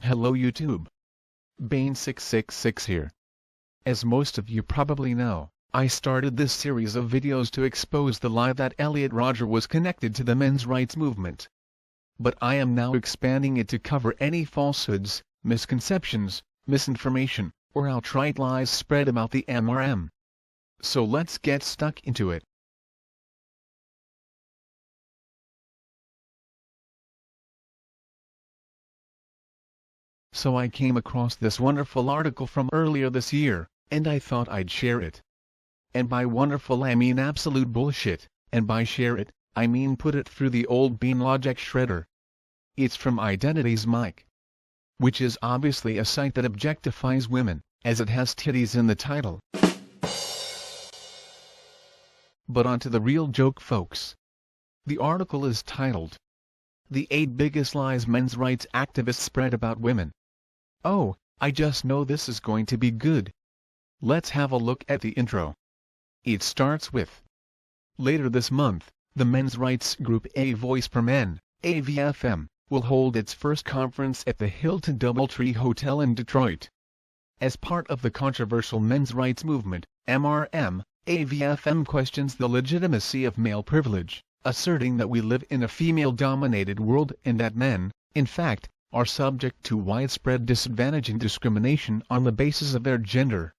Hello YouTube. Bane666 here. As most of you probably know, I started this series of videos to expose the lie that Elliot Rodger was connected to the men's rights movement. But I am now expanding it to cover any falsehoods, misconceptions, misinformation, or outright lies spread about the M.G.M. So let's get stuck into it. So I came across this wonderful article from earlier this year, and I thought I'd share it. And by wonderful I mean absolute bullshit, and by share it, I mean put it through the old bean logic shredder. It's from Identity's Mic, which is obviously a site that objectifies women, as it has titties in the title. But on to the real joke, folks. The article is titled, "The 8 Biggest Lies Men's Rights Activists Spread About Women." Oh, I just know this is going to be good. Let's have a look at the intro. It starts with, later this month, the men's rights group A Voice for Men, F.G.M, will hold its first conference at the Hilton DoubleTree Hotel in Detroit. As part of the controversial men's rights movement, M.G.M, F.G.M questions the legitimacy of male privilege, asserting that we live in a female-dominated world and that men, in fact, are subject to widespread disadvantage and discrimination on the basis of their gender.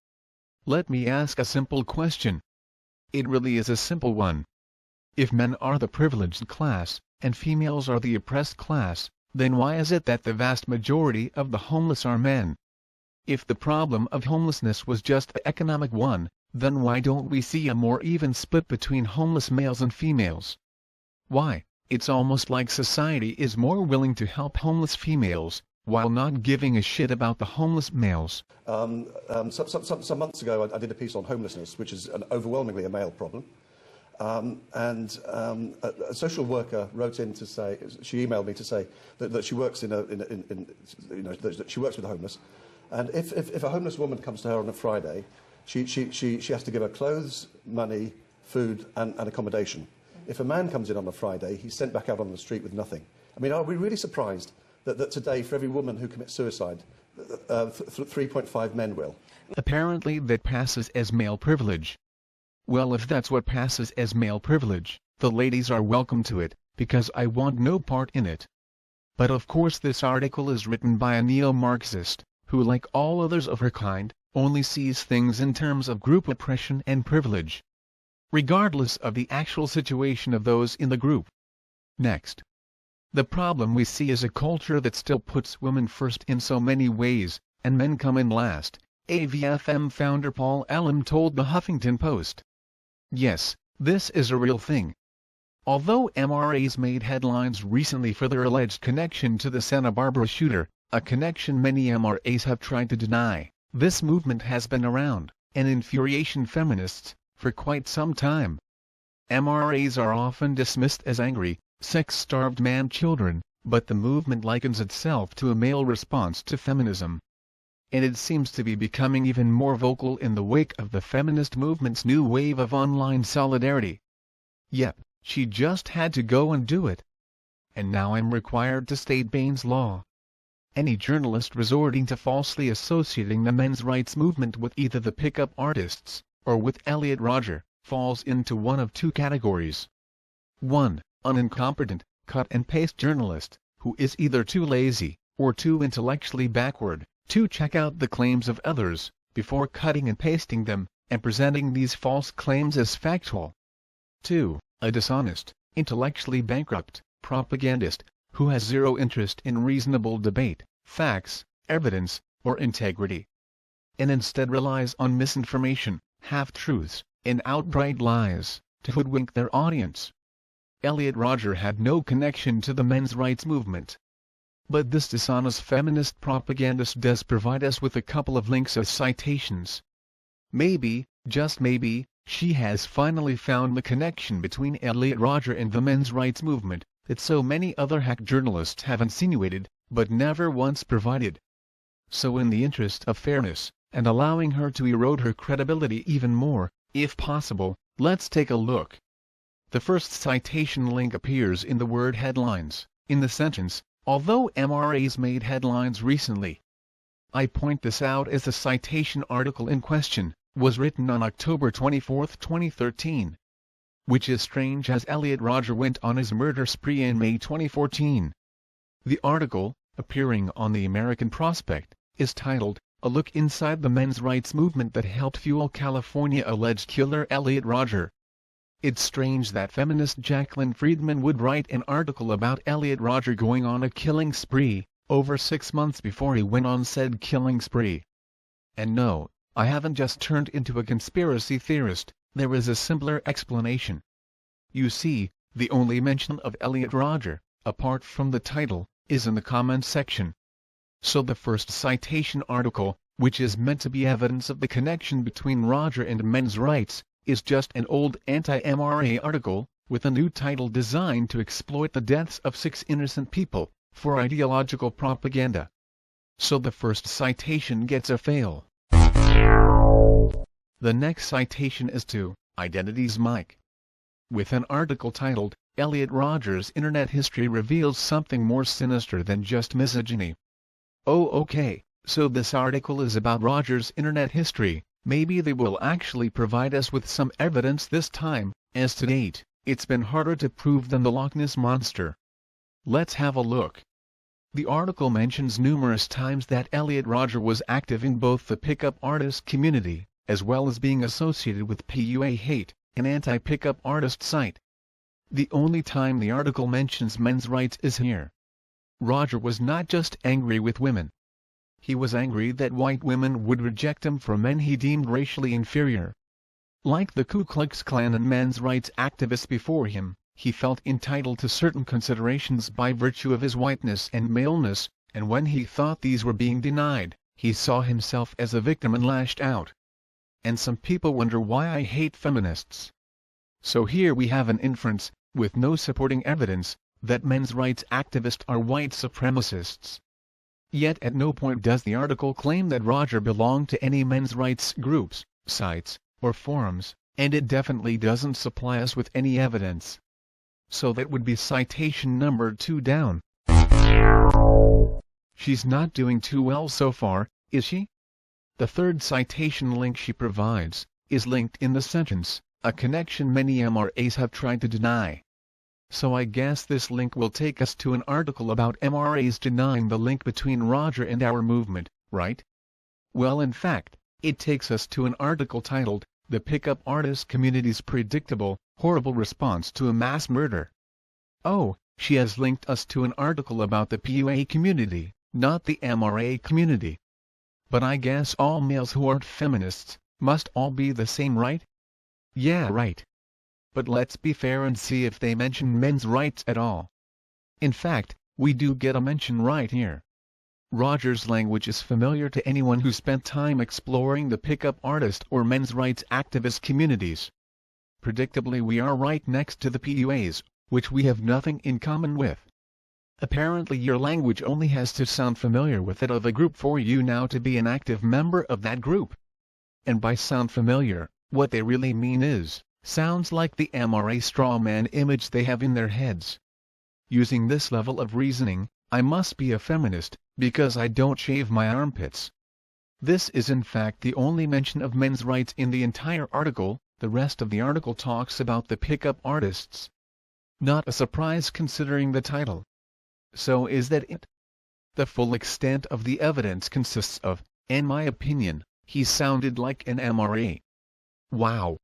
Let me ask a simple question. It really is a simple one. If men are the privileged class, and females are the oppressed class, then why is it that the vast majority of the homeless are men? If the problem of homelessness was just an economic one, then why don't we see a more even split between homeless males and females? Why, it's almost like society is more willing to help homeless females, while not giving a shit about the homeless males. Some months ago I did a piece on homelessness, which is overwhelmingly a male problem. A social worker wrote in to say, she emailed me to say that she works that she works with the homeless, and if a homeless woman comes to her on a Friday, she has to give her clothes, money, food and accommodation. If a man comes in on a Friday, he's sent back out on the street with nothing. I mean, are we really surprised that today, for every woman who commits suicide, 3.5 men will? Apparently that passes as male privilege. Well, if that's what passes as male privilege, the ladies are welcome to it, because I want no part in it. But of course this article is written by a neo-Marxist, who like all others of her kind, only sees things in terms of group oppression and privilege, regardless of the actual situation of those in the group. Next. The problem we see is a culture that still puts women first in so many ways, and men come in last, F.G.M founder Paul Elam told the Huffington Post. Yes, this is a real thing. Although MRAs made headlines recently for their alleged connection to the Santa Barbara shooter, a connection many MRAs have tried to deny, this movement has been around, and infuriation feminists, for quite some time. MRAs are often dismissed as angry, sex-starved man-children, but the movement likens itself to a male response to feminism. And it seems to be becoming even more vocal in the wake of the feminist movement's new wave of online solidarity. Yep, she just had to go and do it. And now I'm required to state Bane's law. Any journalist resorting to falsely associating the men's rights movement with either the pickup artists, or with Elliot Rodger, falls into one of two categories. 1. An incompetent, cut-and-paste journalist, who is either too lazy, or too intellectually backward, to check out the claims of others, before cutting and pasting them, and presenting these false claims as factual. 2. A dishonest, intellectually bankrupt, propagandist, who has zero interest in reasonable debate, facts, evidence, or integrity, and instead relies on misinformation, half-truths, and outright lies, to hoodwink their audience. Elliot Rodger had no connection to the men's rights movement. But this dishonest feminist propagandist does provide us with a couple of links as citations. Maybe, just maybe, she has finally found the connection between Elliot Rodger and the men's rights movement that so many other hack journalists have insinuated, but never once provided. So in the interest of fairness, and allowing her to erode her credibility even more, if possible, let's take a look. The first citation link appears in the word headlines, in the sentence, although MRAs made headlines recently. I point this out as the citation article in question was written on October 24, 2013. Which is strange as Elliot Rodger went on his murder spree in May 2014. The article, appearing on the American Prospect, is titled, "A Look Inside the Men's Rights Movement That Helped Fuel California Alleged Killer Elliot Rodger." It's strange that feminist Jacqueline Friedman would write an article about Elliot Rodger going on a killing spree, over 6 months before he went on said killing spree. And no, I haven't just turned into a conspiracy theorist, there is a simpler explanation. You see, the only mention of Elliot Rodger, apart from the title, is in the comments section. So the first citation article, which is meant to be evidence of the connection between Rodger and men's rights, is just an old anti-MRA article, with a new title designed to exploit the deaths of 6 innocent people, for ideological propaganda. So the first citation gets a fail. The next citation is to Identities Mike, with an article titled, "Elliot Rodger's Internet History Reveals Something More Sinister Than Just Misogyny." Oh okay, so this article is about Rodger's internet history. Maybe they will actually provide us with some evidence this time, as to date, it's been harder to prove than the Loch Ness Monster. Let's have a look. The article mentions numerous times that Elliot Rodger was active in both the pickup artist community, as well as being associated with PUA Hate, an anti-pickup artist site. The only time the article mentions men's rights is here. Rodger was not just angry with women. He was angry that white women would reject him for men he deemed racially inferior. Like the Ku Klux Klan and men's rights activists before him, he felt entitled to certain considerations by virtue of his whiteness and maleness, and when he thought these were being denied, he saw himself as a victim and lashed out. And some people wonder why I hate feminists. So here we have an inference, with no supporting evidence, that men's rights activists are white supremacists. Yet at no point does the article claim that Rodger belonged to any men's rights groups, sites, or forums, and it definitely doesn't supply us with any evidence. So that would be citation number 2 down. She's not doing too well so far, is she? The third citation link she provides is linked in the sentence, a connection many MRAs have tried to deny. So I guess this link will take us to an article about MRAs denying the link between Rodger and our movement, right? Well, in fact, it takes us to an article titled, "The Pickup Artist Community's Predictable, Horrible Response to a Mass Murder." Oh, she has linked us to an article about the PUA community, not the MRA community. But I guess all males who aren't feminists must all be the same, right? Yeah, right. But let's be fair and see if they mention men's rights at all. In fact, we do get a mention right here. Rodger's language is familiar to anyone who spent time exploring the pickup artist or men's rights activist communities. Predictably, we are right next to the PUAs, which we have nothing in common with. Apparently your language only has to sound familiar with it of a group for you now to be an active member of that group. And by sound familiar, what they really mean is, sounds like the MRA strawman image they have in their heads. Using this level of reasoning, I must be a feminist, because I don't shave my armpits. This is in fact the only mention of men's rights in the entire article. The rest of the article talks about the pickup artists. Not a surprise considering the title. So is that it? The full extent of the evidence consists of, in my opinion, he sounded like an MRA. Wow.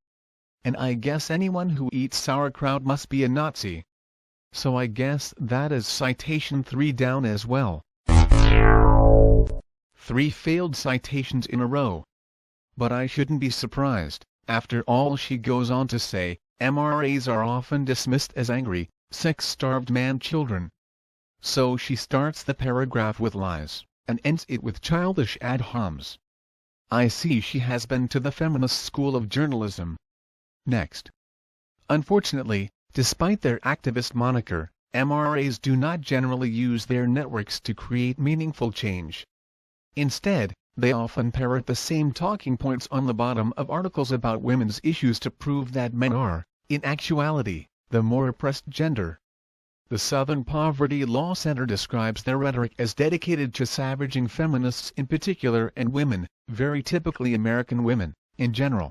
And I guess anyone who eats sauerkraut must be a Nazi. So I guess that is citation 3 down as well. 3 failed citations in a row. But I shouldn't be surprised. After all, she goes on to say, MRAs are often dismissed as angry, sex-starved man-children. So she starts the paragraph with lies, and ends it with childish ad homs. I see she has been to the feminist school of journalism. Next. Unfortunately, despite their activist moniker, MRAs do not generally use their networks to create meaningful change. Instead, they often parrot the same talking points on the bottom of articles about women's issues to prove that men are, in actuality, the more oppressed gender. The Southern Poverty Law Center describes their rhetoric as dedicated to savaging feminists in particular and women, very typically American women, in general.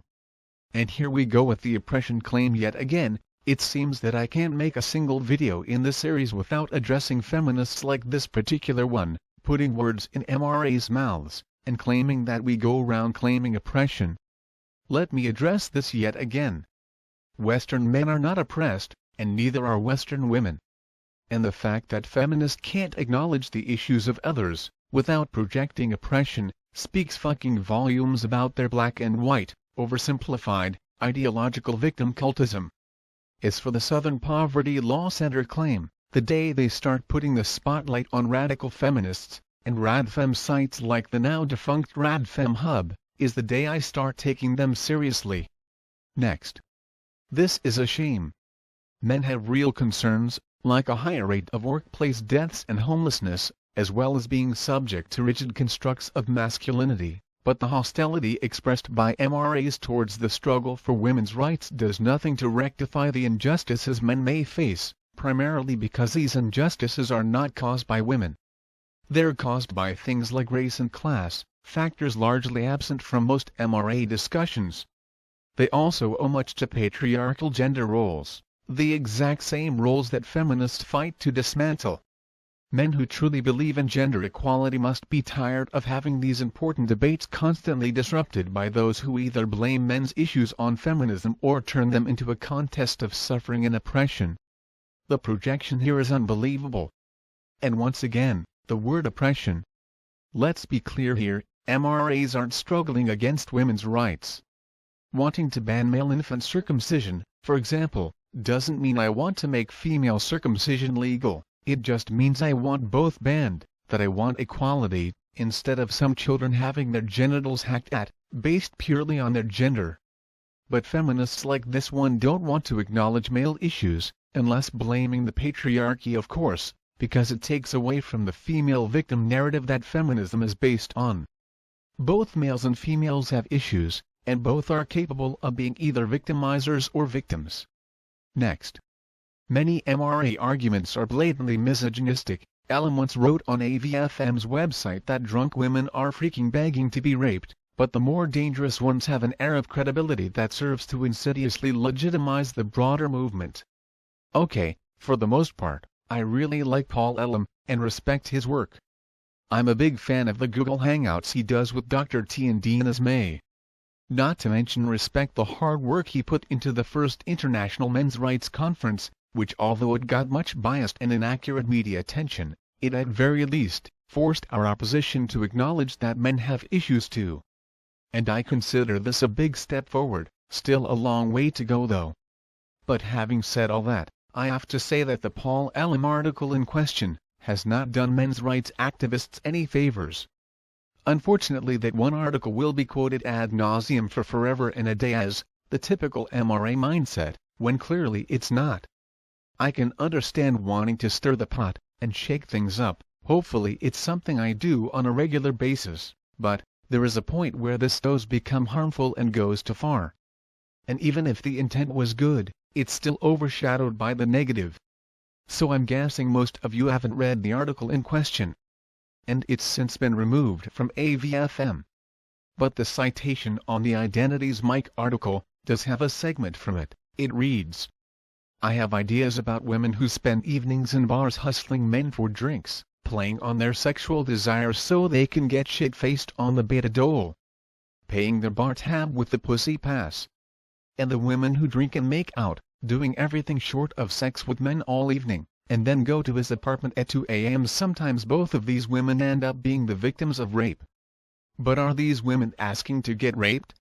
And here we go with the oppression claim yet again. It seems that I can't make a single video in this series without addressing feminists like this particular one, putting words in MRA's mouths, and claiming that we go around claiming oppression. Let me address this yet again. Western men are not oppressed, and neither are Western women. And the fact that feminists can't acknowledge the issues of others, without projecting oppression, speaks fucking volumes about their black and white, oversimplified, ideological victim cultism. As for the Southern Poverty Law Center claim, the day they start putting the spotlight on radical feminists, and radfem sites like the now-defunct Radfem Hub, is the day I start taking them seriously. Next. This is a shame. Men have real concerns, like a higher rate of workplace deaths and homelessness, as well as being subject to rigid constructs of masculinity, but the hostility expressed by MRAs towards the struggle for women's rights does nothing to rectify the injustices men may face, primarily because these injustices are not caused by women. They're caused by things like race and class, factors largely absent from most MRA discussions. They also owe much to patriarchal gender roles, the exact same roles that feminists fight to dismantle. Men who truly believe in gender equality must be tired of having these important debates constantly disrupted by those who either blame men's issues on feminism or turn them into a contest of suffering and oppression. The projection here is unbelievable. And once again, the word oppression. Let's be clear here, MRAs aren't struggling against women's rights. Wanting to ban male infant circumcision, for example, doesn't mean I want to make female circumcision legal. It just means I want both banned, that I want equality, instead of some children having their genitals hacked at, based purely on their gender. But feminists like this one don't want to acknowledge male issues, unless blaming the patriarchy of course, because it takes away from the female victim narrative that feminism is based on. Both males and females have issues, and both are capable of being either victimizers or victims. Next. Many MRA arguments are blatantly misogynistic. Ellen once wrote on AVFM's website that drunk women are freaking begging to be raped, but the more dangerous ones have an air of credibility that serves to insidiously legitimize the broader movement. Okay, for the most part, I really like Paul Elam, and respect his work. I'm a big fan of the Google Hangouts he does with Dr. T and Dinas May. Not to mention respect the hard work he put into the first International Men's Rights Conference, which although it got much biased and inaccurate media attention, it at very least forced our opposition to acknowledge that men have issues too. And I consider this a big step forward, still a long way to go though. But having said all that, I have to say that the Paul Elam article in question has not done men's rights activists any favors. Unfortunately, that one article will be quoted ad nauseum for forever and a day as the typical MRA mindset, when clearly it's not. I can understand wanting to stir the pot and shake things up. Hopefully it's something I do on a regular basis, but there is a point where this does become harmful and goes too far. And even if the intent was good, it's still overshadowed by the negative. So I'm guessing most of you haven't read the article in question. And it's since been removed from AVFM. But the citation on the Identities Mike article does have a segment from it. It reads, I have ideas about women who spend evenings in bars hustling men for drinks, playing on their sexual desires so they can get shit-faced on the beta dole, paying their bar tab with the pussy pass. And the women who drink and make out, doing everything short of sex with men all evening, and then go to his apartment at 2 a.m. Sometimes both of these women end up being the victims of rape. But are these women asking to get raped?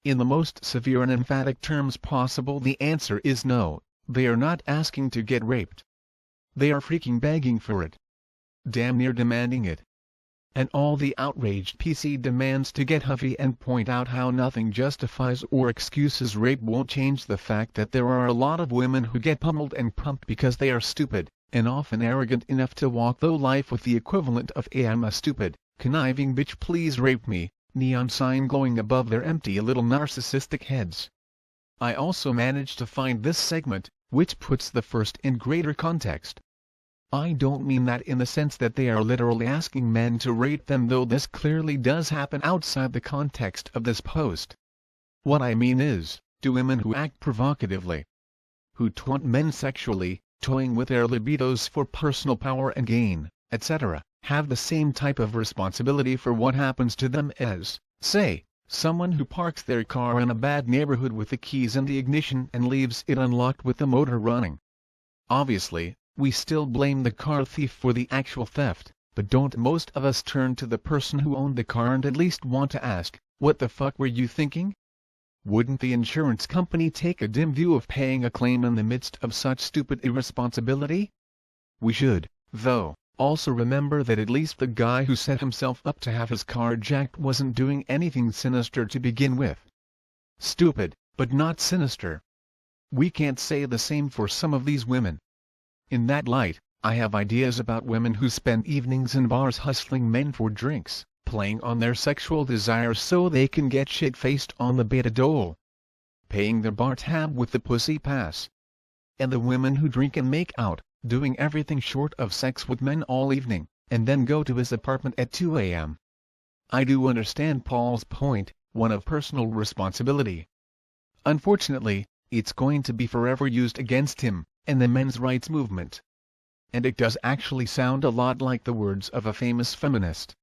In the most severe and emphatic terms possible, the answer is no. They are not asking to get raped. They are freaking begging for it. Damn near demanding it. And all the outraged PC demands to get huffy and point out how nothing justifies or excuses rape won't change the fact that there are a lot of women who get pummeled and pumped because they are stupid, and often arrogant enough to walk through life with the equivalent of I'm a stupid, conniving bitch please rape me, neon sign glowing above their empty little narcissistic heads. I also managed to find this segment, which puts the first in greater context. I don't mean that in the sense that they are literally asking men to rape them, though this clearly does happen outside the context of this post. What I mean is, do women who act provocatively, who taunt men sexually, toying with their libidos for personal power and gain, etc., have the same type of responsibility for what happens to them as, say, someone who parks their car in a bad neighborhood with the keys in the ignition and leaves it unlocked with the motor running? Obviously, we still blame the car thief for the actual theft, but don't most of us turn to the person who owned the car and at least want to ask, what the fuck were you thinking? Wouldn't the insurance company take a dim view of paying a claim in the midst of such stupid irresponsibility? We should, though, also remember that at least the guy who set himself up to have his car jacked wasn't doing anything sinister to begin with. Stupid, but not sinister. We can't say the same for some of these women. In that light, I have ideas about women who spend evenings in bars hustling men for drinks, playing on their sexual desires so they can get shit-faced on the beta dole, paying their bar tab with the pussy pass. And the women who drink and make out, doing everything short of sex with men all evening, and then go to his apartment at 2 a.m. I do understand Paul's point, one of personal responsibility. Unfortunately, it's going to be forever used against him, and the men's rights movement. And it does actually sound a lot like the words of a famous feminist,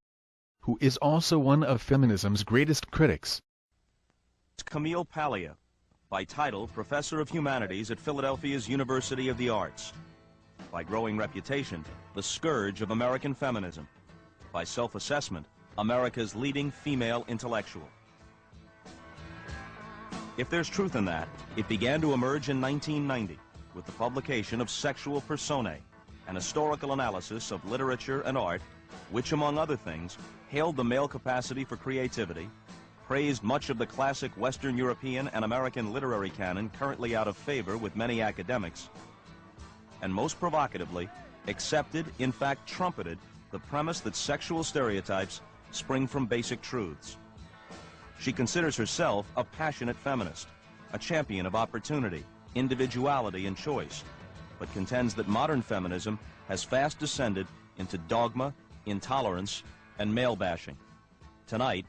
who is also one of feminism's greatest critics. Camille Paglia, by title Professor of Humanities at Philadelphia's University of the Arts. By growing reputation, the scourge of American feminism. By self-assessment, America's leading female intellectual. If there's truth in that, it began to emerge in 1990 with the publication of Sexual Personae, an historical analysis of literature and art, which, among other things, hailed the male capacity for creativity, praised much of the classic Western European and American literary canon currently out of favor with many academics, and most provocatively, accepted, in fact trumpeted, the premise that sexual stereotypes spring from basic truths. She considers herself a passionate feminist, a champion of opportunity, individuality, and choice, but contends that modern feminism has fast descended into dogma, intolerance, and male bashing. Tonight,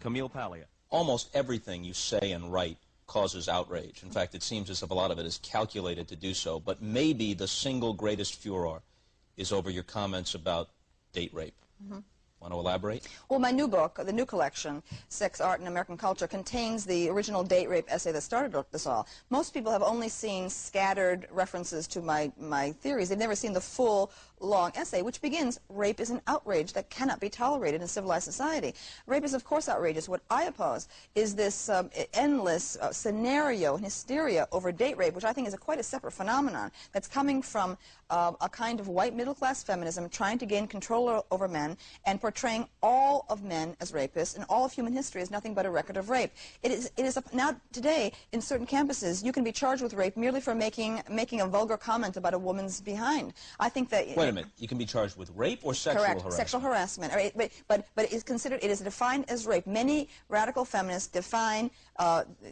Camille Paglia. Almost everything you say and write causes outrage. In fact, it seems as if a lot of it is calculated to do so, but maybe the single greatest furor is over your comments about date rape. Want to elaborate? Well, my new book, the new collection, Sex, Art, and American Culture, contains the original date rape essay that started this all. Most people have only seen scattered references to my theories. They've never seen the full, long essay, which begins, rape is an outrage that cannot be tolerated in civilized society. Rape is, of course, outrageous. What I oppose is this endless scenario and hysteria over date rape, which I think is quite a separate phenomenon that's coming from a kind of white middle-class feminism trying to gain control over men and portraying all of men as rapists, and all of human history is nothing but a record of rape. Now today in certain campuses you can be charged with rape merely for making a vulgar comment about a woman's behind. I think that Wait a minute, you can be charged with rape or sexual harassment? Sexual harassment. All right, but it is considered, it is defined as rape. Many radical feminists define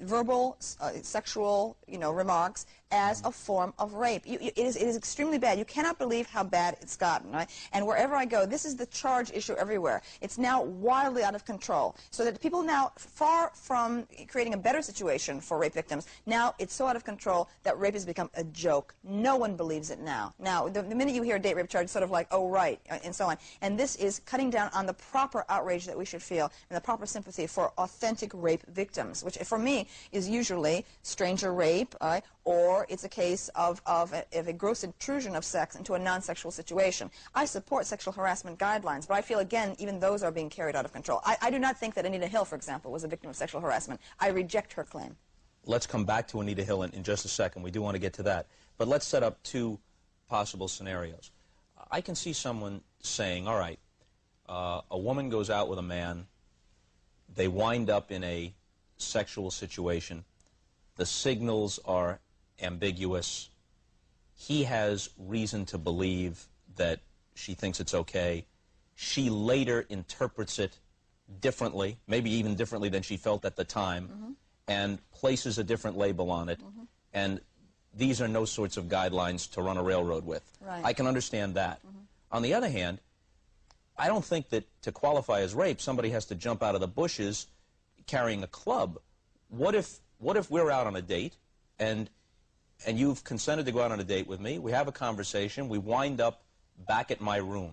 verbal sexual remarks as a form of rape. It is extremely bad. You cannot believe how bad it's gotten, right? And wherever I go, this is the charge issue everywhere. It's now wildly out of control. So that people now, far from creating a better situation for rape victims, now it's so out of control that rape has become a joke. No one believes it now. Now, the minute you hear a date rape charge, it's sort of like, oh, right, and so on. And this is cutting down on the proper outrage that we should feel and the proper sympathy for authentic rape victims, which for me is usually stranger rape, or it's a case of a gross intrusion of sex into a non-sexual situation. I support sexual harassment guidelines, but I feel, again, even those are being carried out of control. I do not think that Anita Hill, for example, was a victim of sexual harassment. I reject her claim. Let's come back to Anita Hill in just a second. We do want to get to that. But let's set up two possible scenarios. I can see someone saying, all right, a woman goes out with a man, they wind up in a sexual situation, the signals are ambiguous, he has reason to believe that she thinks it's okay, she later interprets it differently, maybe even differently than she felt at the time, and places a different label on it, and these are no sorts of guidelines to run a railroad with. Right. I can understand that. On the other hand, I don't think that to qualify as rape, somebody has to jump out of the bushes carrying a club. What if we're out on a date, and you've consented to go out on a date with me, we have a conversation, we wind up back at my room.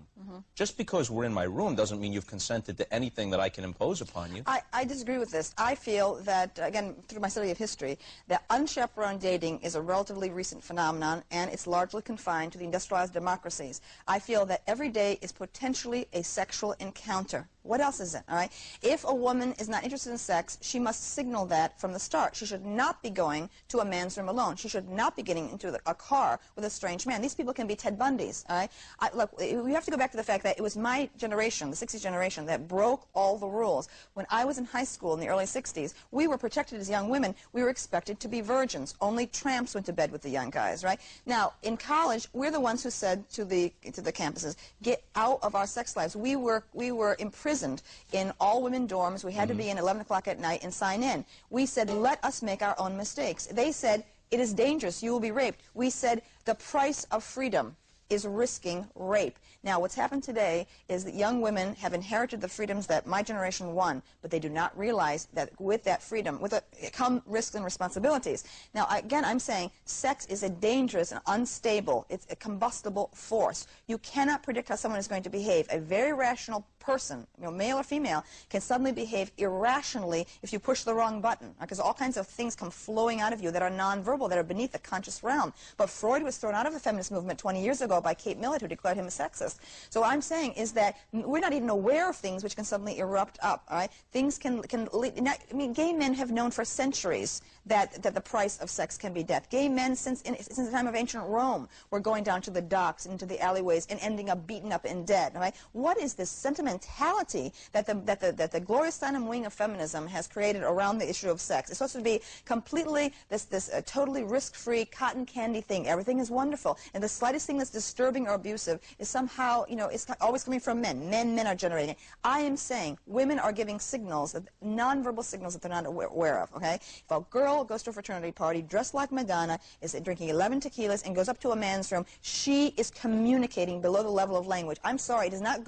Just because we're in my room doesn't mean you've consented to anything that I can impose upon you. I disagree with this. I feel that, again, through my study of history, that unchaperoned dating is a relatively recent phenomenon, and it's largely confined to the industrialized democracies. I feel that every day is potentially a sexual encounter. What else is it, all right? If a woman is not interested in sex, she must signal that from the start. She should not be going to a man's room alone. She should not be getting into a car with a strange man. These people can be Ted Bundys, all right? Look, we have to go back to the fact that it was my generation, the 60s generation, that broke all the rules. When I was in high school in the early 60s, we were protected as young women. We were expected to be virgins. Only tramps went to bed with the young guys, right? Now, in college, we're the ones who said to the campuses, get out of our sex lives. We were imprisoned in all-women dorms. We had to be in 11 o'clock at night and sign in. We said, let us make our own mistakes. They said, it is dangerous. You will be raped. We said, the price of freedom is risking rape. Now, what's happened today is that young women have inherited the freedoms that my generation won, but they do not realize that with that freedom come risks and responsibilities. Now, again, I'm saying sex is a dangerous and unstable, it's a combustible force. You cannot predict how someone is going to behave. A very rational person, male or female, can suddenly behave irrationally if you push the wrong button, because all kinds of things come flowing out of you that are nonverbal, that are beneath the conscious realm. But Freud was thrown out of the feminist movement 20 years ago by Kate Millett, who declared him a sexist. So what I'm saying is that we're not even aware of things which can suddenly erupt up. All right, things can lead. I mean, gay men have known for centuries that the price of sex can be death. Gay men, since the time of ancient Rome, were going down to the docks, into the alleyways, and ending up beaten up and dead. All right, what is this sentimentality that the glorious Steinem wing of feminism has created around the issue of sex? It's supposed to be completely this totally risk-free cotton candy thing. Everything is wonderful, and the slightest thing that's disturbing or abusive is somehow, it's always coming from men. Men are generating it. I am saying women are giving signals, nonverbal signals that they're not aware of. Okay, if a girl goes to a fraternity party dressed like Madonna, is drinking 11 tequilas, and goes up to a man's room, she is communicating below the level of language. I'm sorry, it does not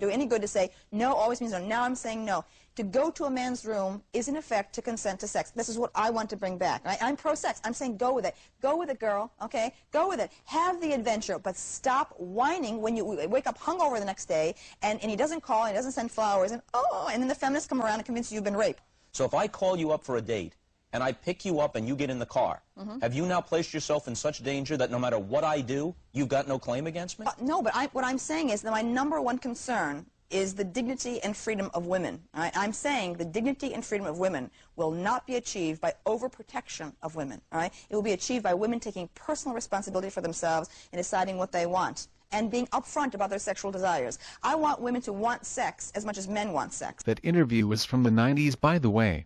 do any good to say no always means no. Now I'm saying no. To go to a man's room is, in effect, to consent to sex. This is what I want to bring back. Right? I'm pro-sex. I'm saying go with it. Go with it, girl. Okay? Go with it. Have the adventure, but stop whining when you wake up hungover the next day, and he doesn't call, and he doesn't send flowers, and then the feminists come around and convince you you've been raped. So if I call you up for a date, and I pick you up and you get in the car, have you now placed yourself in such danger that no matter what I do, you've got no claim against me? No, but what I'm saying is that my number one concern is the dignity and freedom of women. Right? I'm saying the dignity and freedom of women will not be achieved by overprotection of women. Right? It will be achieved by women taking personal responsibility for themselves and deciding what they want, and being upfront about their sexual desires. I want women to want sex as much as men want sex. That interview was from the 90s, by the way.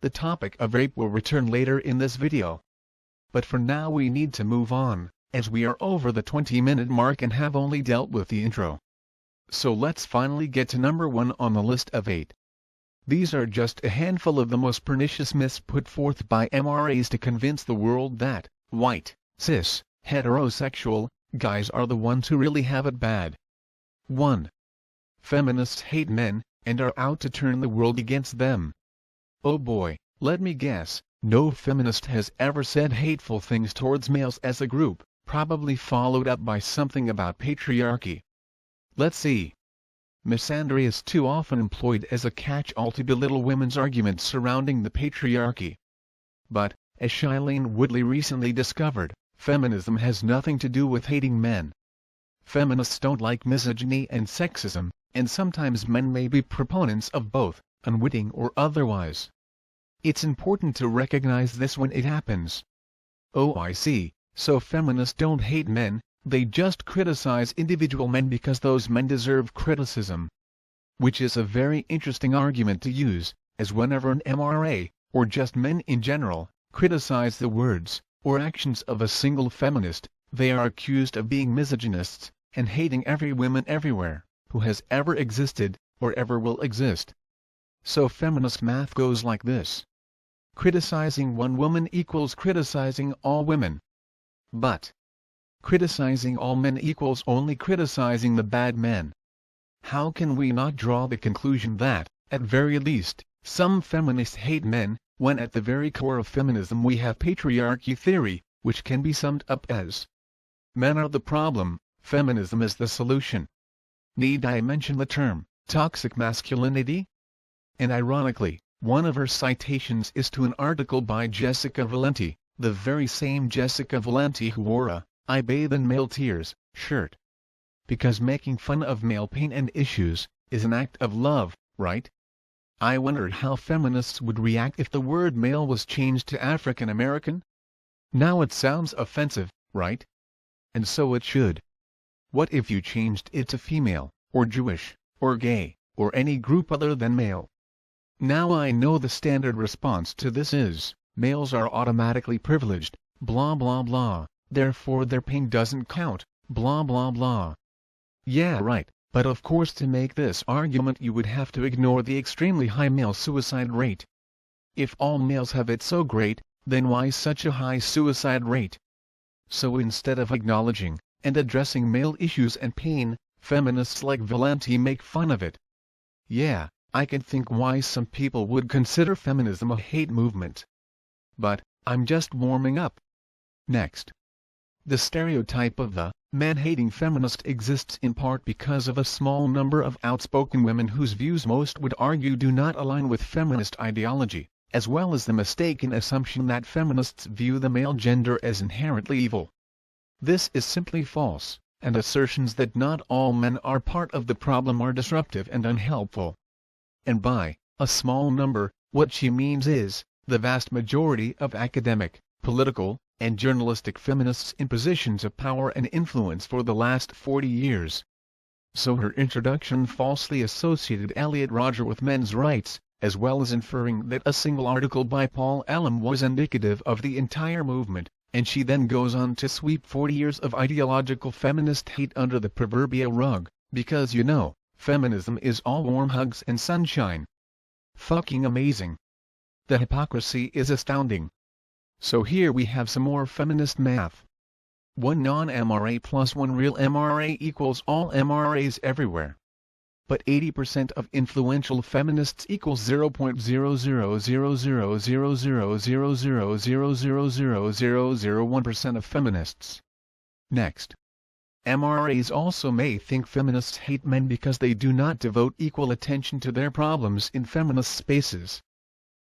The topic of rape will return later in this video. But for now we need to move on, as we are over the 20-minute mark and have only dealt with the intro. So let's finally get to number 1 on the list of 8. These are just a handful of the most pernicious myths put forth by MRAs to convince the world that white, cis, heterosexual guys are the ones who really have it bad. 1. Feminists hate men, and are out to turn the world against them. Oh boy, let me guess, no feminist has ever said hateful things towards males as a group, probably followed up by something about patriarchy. Let's see. Misandry is too often employed as a catch-all to belittle women's arguments surrounding the patriarchy. But, as Shailene Woodley recently discovered, feminism has nothing to do with hating men. Feminists don't like misogyny and sexism, and sometimes men may be proponents of both, unwitting or otherwise. It's important to recognize this when it happens. Oh, I see, so feminists don't hate men, they just criticize individual men because those men deserve criticism. Which is a very interesting argument to use, as whenever an MRA, or just men in general, criticize the words or actions of a single feminist, they are accused of being misogynists, and hating every woman everywhere, who has ever existed, or ever will exist. So feminist math goes like this. Criticizing one woman equals criticizing all women, But criticizing all men equals only criticizing the bad men. How can we not draw the conclusion that, at very least, some feminists hate men, when at the very core of feminism we have patriarchy theory, which can be summed up as: men are the problem, feminism is the solution. Need I mention the term, toxic masculinity? And ironically, one of her citations is to an article by Jessica Valenti, the very same Jessica Valenti who wore a "I bathe in male tears" shirt. Because making fun of male pain and issues is an act of love, right? I wondered how feminists would react if the word male was changed to African American. Now it sounds offensive, right? And so it should. What if you changed it to female, or Jewish, or gay, or any group other than male? Now I know the standard response to this is, males are automatically privileged, blah blah blah, therefore their pain doesn't count, blah blah blah. Yeah, right, but of course to make this argument you would have to ignore the extremely high male suicide rate. If all males have it so great, then why such a high suicide rate? So instead of acknowledging and addressing male issues and pain, feminists like Valenti make fun of it. Yeah, I can think why some people would consider feminism a hate movement. But I'm just warming up. Next. The stereotype of the man-hating feminist exists in part because of a small number of outspoken women whose views most would argue do not align with feminist ideology, as well as the mistaken assumption that feminists view the male gender as inherently evil. This is simply false, and assertions that not all men are part of the problem are disruptive and unhelpful. And by a small number, what she means is, the vast majority of academic, political, and journalistic feminists in positions of power and influence for the last 40 years. So her introduction falsely associated Elliot Rodger with men's rights, as well as inferring that a single article by Paul Elam was indicative of the entire movement, and she then goes on to sweep 40 years of ideological feminist hate under the proverbial rug, because you know, feminism is all warm hugs and sunshine. Fucking amazing. The hypocrisy is astounding. So here we have some more feminist math. 1 non-MRA plus 1 real MRA equals all MRAs everywhere. But 80% of influential feminists equals 0.000000000000001% of feminists. Next. MRAs also may think feminists hate men because they do not devote equal attention to their problems in feminist spaces.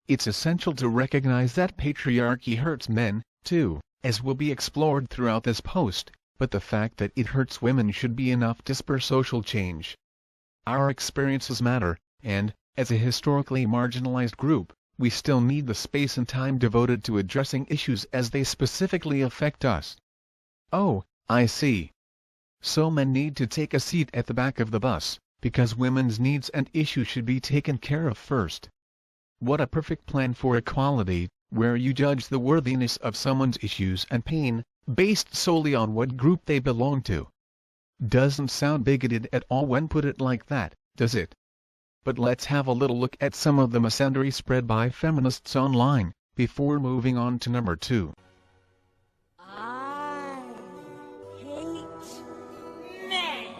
It's essential to recognize that patriarchy hurts men, too, as will be explored throughout this post, but the fact that it hurts women should be enough to spur social change. Our experiences matter, and, as a historically marginalized group, we still need the space and time devoted to addressing issues as they specifically affect us. Oh, I see. So men need to take a seat at the back of the bus, because women's needs and issues should be taken care of first. What a perfect plan for equality, where you judge the worthiness of someone's issues and pain, based solely on what group they belong to. Doesn't sound bigoted at all when put it like that, does it? But let's have a little look at some of the misandry spread by feminists online, before moving on to number 2. I hate men.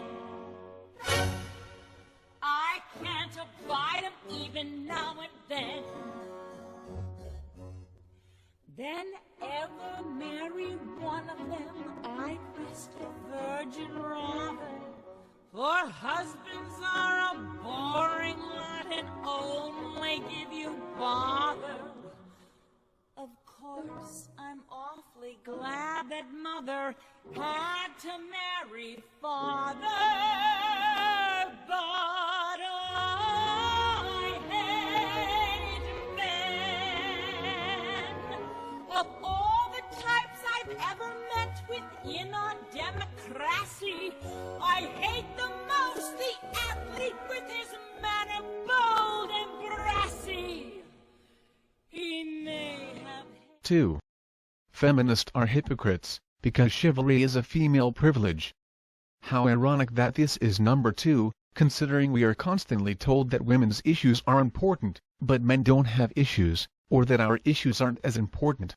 I can't abide 'em even now and then. Then ever marry one of them, I'd rest a virgin rather. For husbands are a boring lot and only give you bother. Of course, I'm awfully glad that mother had to marry father, but I hate men. Of all the types I've ever met within our democracy, I hate the most the athlete with his manner bold and brassy. He may have... 2. Feminists are hypocrites, because chivalry is a female privilege. How ironic that this is number 2, considering we are constantly told that women's issues are important, but men don't have issues, or that our issues aren't as important.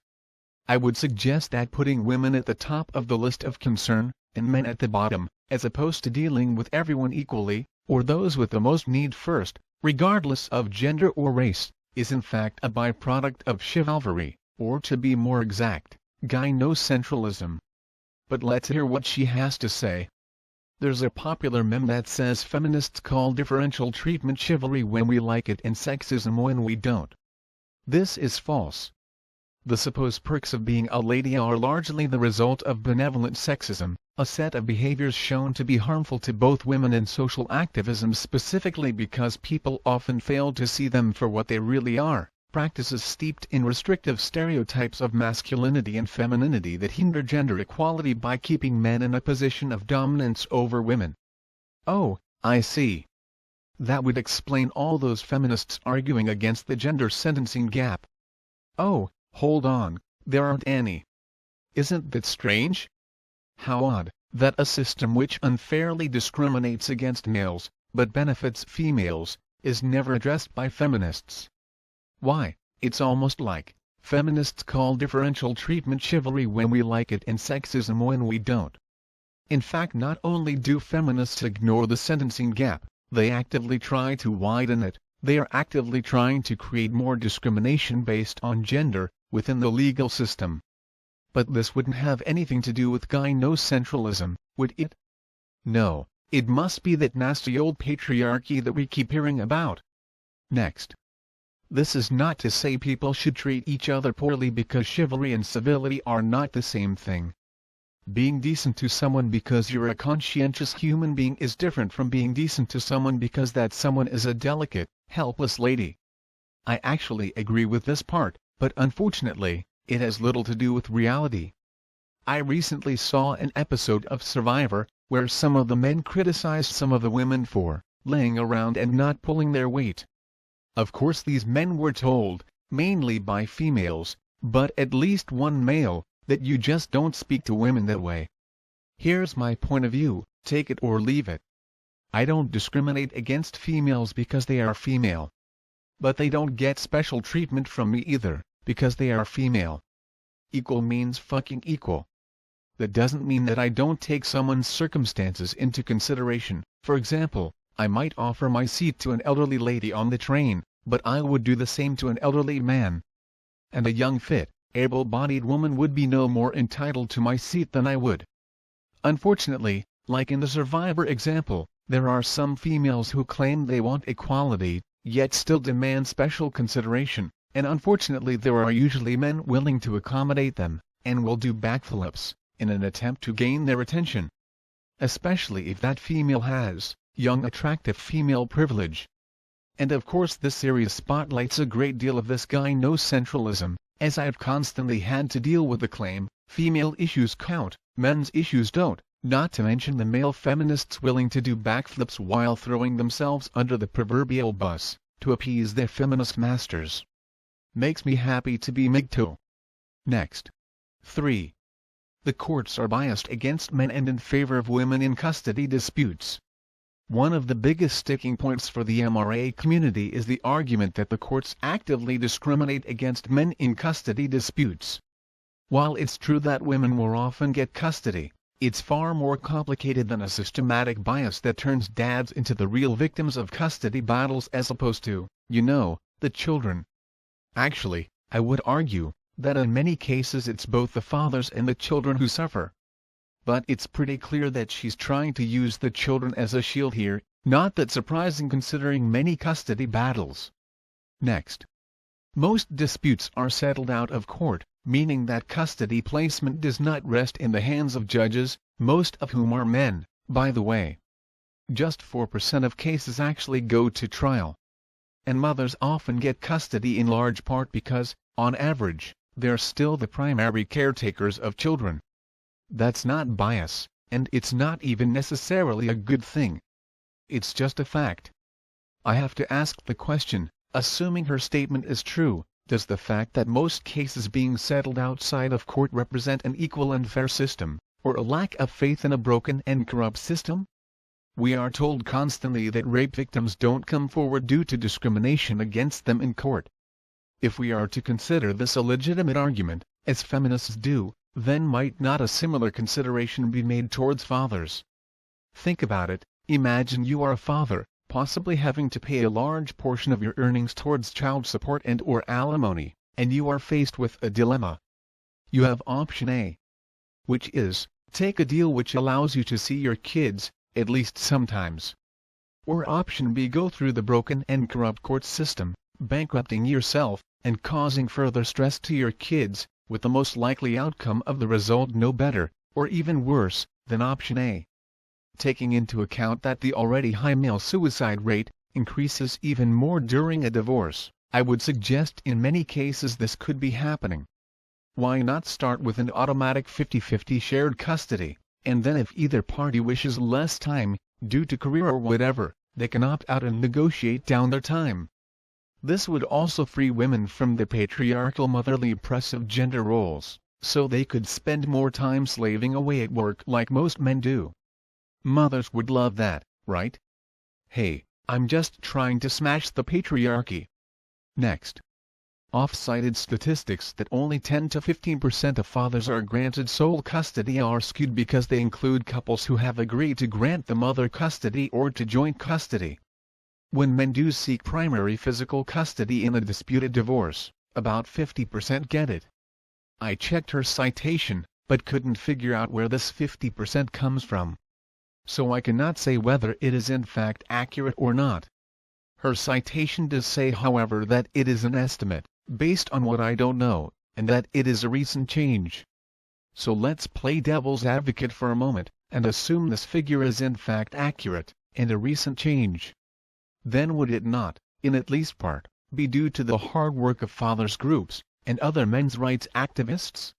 I would suggest that putting women at the top of the list of concern, and men at the bottom, as opposed to dealing with everyone equally, or those with the most need first, regardless of gender or race, is in fact a byproduct of chivalry, or to be more exact, gynocentralism. But let's hear what she has to say. There's a popular meme that says feminists call differential treatment chivalry when we like it and sexism when we don't. This is false. The supposed perks of being a lady are largely the result of benevolent sexism, a set of behaviors shown to be harmful to both women and social activism specifically because people often fail to see them for what they really are, practices steeped in restrictive stereotypes of masculinity and femininity that hinder gender equality by keeping men in a position of dominance over women. Oh, I see. That would explain all those feminists arguing against the gender sentencing gap. Oh, hold on, there aren't any. Isn't that strange? How odd, that a system which unfairly discriminates against males, but benefits females, is never addressed by feminists. Why, it's almost like, feminists call differential treatment chivalry when we like it and sexism when we don't. In fact, not only do feminists ignore the sentencing gap, they actively try to widen it. They are actively trying to create more discrimination based on gender, within the legal system. But this wouldn't have anything to do with gynocentralism, would it? No, it must be that nasty old patriarchy that we keep hearing about. Next. This is not to say people should treat each other poorly because chivalry and civility are not the same thing. Being decent to someone because you're a conscientious human being is different from being decent to someone because that someone is a delicate, helpless lady. I actually agree with this part, but unfortunately, it has little to do with reality. I recently saw an episode of Survivor, where some of the men criticized some of the women for laying around and not pulling their weight. Of course these men were told, mainly by females, but at least one male, that you just don't speak to women that way. Here's my point of view, take it or leave it. I don't discriminate against females because they are female. But they don't get special treatment from me either, because they are female. Equal means fucking equal. That doesn't mean that I don't take someone's circumstances into consideration. For example, I might offer my seat to an elderly lady on the train, but I would do the same to an elderly man. And a young fit, able-bodied woman would be no more entitled to my seat than I would. Unfortunately, like in the Survivor example, there are some females who claim they want equality, yet still demand special consideration, and unfortunately there are usually men willing to accommodate them, and will do backflips, in an attempt to gain their attention. Especially if that female has young attractive female privilege. And of course this series spotlights a great deal of this gynocentralism, as I've constantly had to deal with the claim, female issues count, men's issues don't, not to mention the male feminists willing to do backflips while throwing themselves under the proverbial bus, to appease their feminist masters. Makes me happy to be MGTOW. Next. 3. The courts are biased against men and in favor of women in custody disputes. One of the biggest sticking points for the MRA community is the argument that the courts actively discriminate against men in custody disputes. While it's true that women more often get custody, it's far more complicated than a systematic bias that turns dads into the real victims of custody battles as opposed to, the children. Actually, I would argue that in many cases it's both the fathers and the children who suffer. But it's pretty clear that she's trying to use the children as a shield here, not that surprising considering many custody battles. Next. Most disputes are settled out of court, meaning that custody placement does not rest in the hands of judges, most of whom are men, by the way. Just 4% of cases actually go to trial. And mothers often get custody in large part because, on average, they're still the primary caretakers of children. That's not bias, and it's not even necessarily a good thing. It's just a fact. I have to ask the question, assuming her statement is true, does the fact that most cases being settled outside of court represent an equal and fair system, or a lack of faith in a broken and corrupt system? We are told constantly that rape victims don't come forward due to discrimination against them in court. If we are to consider this a legitimate argument, as feminists do, then might not a similar consideration be made towards fathers? Think about it. Imagine you are a father, possibly having to pay a large portion of your earnings towards child support and/or alimony, and you are faced with a dilemma. You have option A, which is, take a deal which allows you to see your kids, at least sometimes. Or option B, go through the broken and corrupt court system, bankrupting yourself, and causing further stress to your kids, with the most likely outcome of the result no better, or even worse, than option A. Taking into account that the already high male suicide rate increases even more during a divorce, I would suggest in many cases this could be happening. Why not start with an automatic 50-50 shared custody, and then if either party wishes less time, due to career or whatever, they can opt out and negotiate down their time. This would also free women from the patriarchal motherly oppressive gender roles, so they could spend more time slaving away at work like most men do. Mothers would love that, right? Hey, I'm just trying to smash the patriarchy. Next. Off-cited statistics that only 10 to 15% of fathers are granted sole custody are skewed because they include couples who have agreed to grant the mother custody or to joint custody. When men do seek primary physical custody in a disputed divorce, about 50% get it. I checked her citation, but couldn't figure out where this 50% comes from. So I cannot say whether it is in fact accurate or not. Her citation does say, however, that it is an estimate, based on what I don't know, and that it is a recent change. So let's play devil's advocate for a moment, and assume this figure is in fact accurate, and a recent change. Then would it not, in at least part, be due to the hard work of fathers groups, and other men's rights activists?